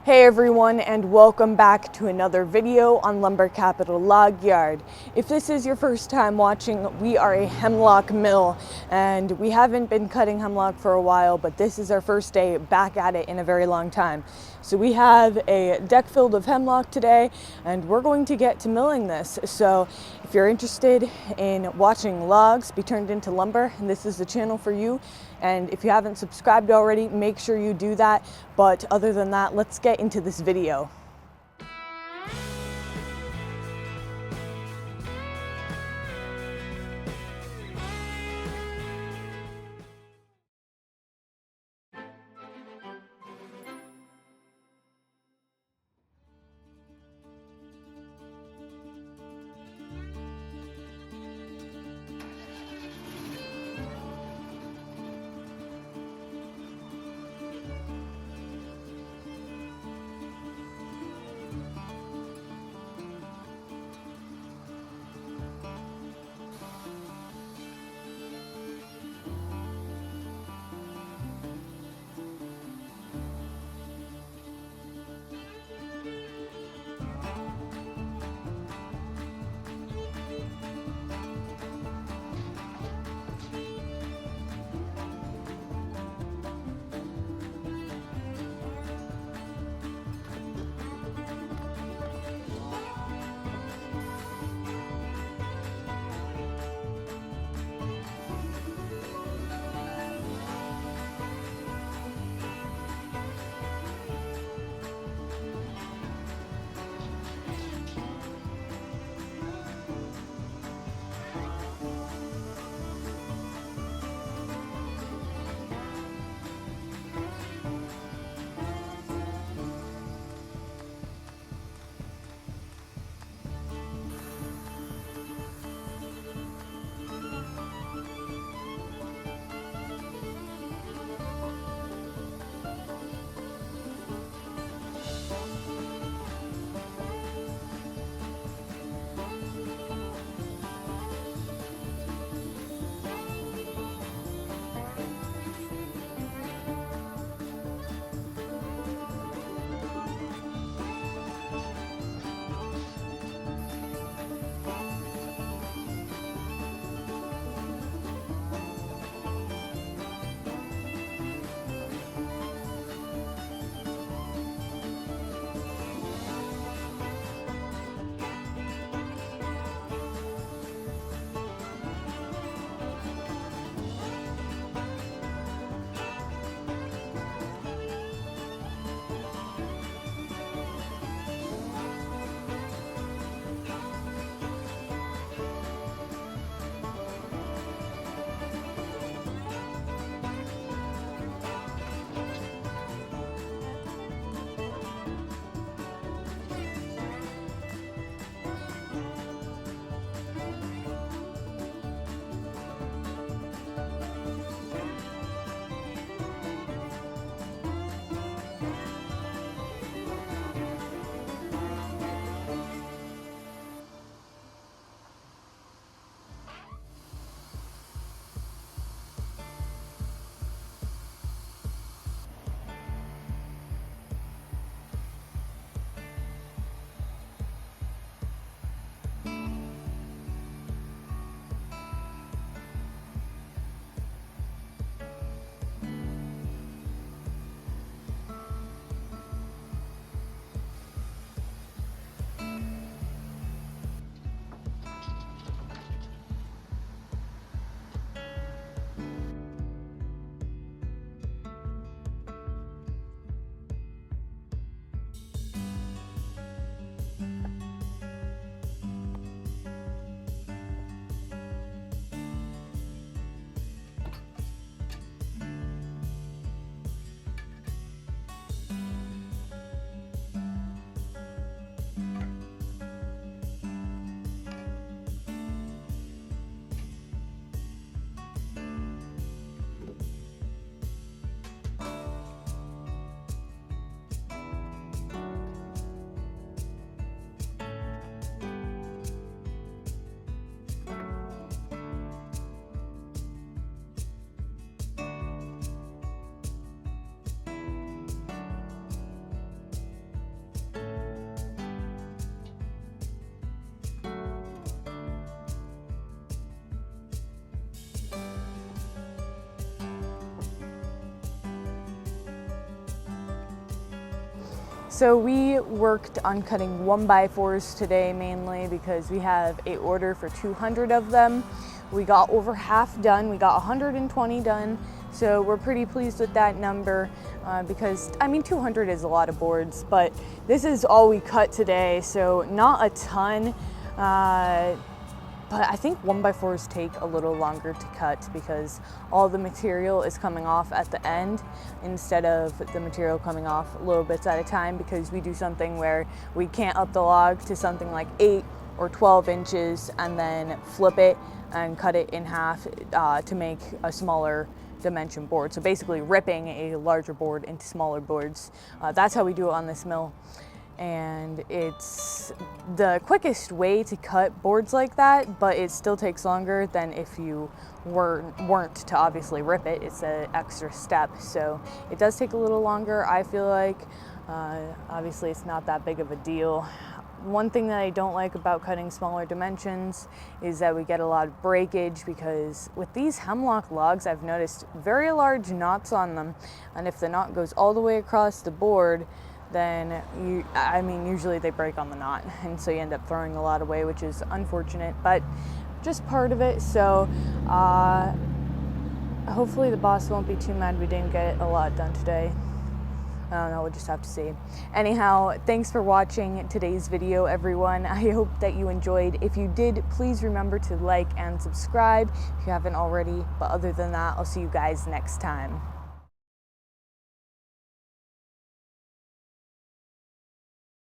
Hey everyone, and welcome back to another video on Lumber Capital Log Yard. If this is your first time watching, we are a hemlock mill and we haven't been cutting hemlock for a while, but this is our first day back at it in a very long time. So we have a deck filled of hemlock today and we're going to get to milling this. So if you're interested in watching logs be turned into lumber, and this is the channel for you. And if you haven't subscribed already, make sure you do that. But other than that, let's get into this video. So we worked on cutting 1x4s today mainly because we have an order for 200 of them. We got over half done. We got 120 done. So we're pretty pleased with that number because, I mean, 200 is a lot of boards, but this is all we cut today, so not a ton. But I think 1x4s take a little longer to cut because all the material is coming off at the end instead of the material coming off little bits at a time, because we do something where we can't up the log to something like 8 or 12 inches and then flip it and cut it in half to make a smaller dimension board. So basically ripping a larger board into smaller boards. That's how we do it on this mill. And it's the quickest way to cut boards like that, but it still takes longer than if you weren't to obviously rip it. It's an extra step, so it does take a little longer, I feel like. Obviously it's not that big of a deal. One thing that I don't like about cutting smaller dimensions is that we get a lot of breakage, because with these hemlock logs I've noticed very large knots on them, and if the knot goes all the way across the board, then usually they break on the knot, and so you end up throwing a lot away, which is unfortunate, but just part of it. So hopefully the boss won't be too mad we didn't get a lot done today. I don't know, we'll just have to see. Anyhow, thanks for watching today's video, everyone. I hope that you enjoyed. If you did, please remember to like and subscribe if you haven't already, but other than that, I'll see you guys next time.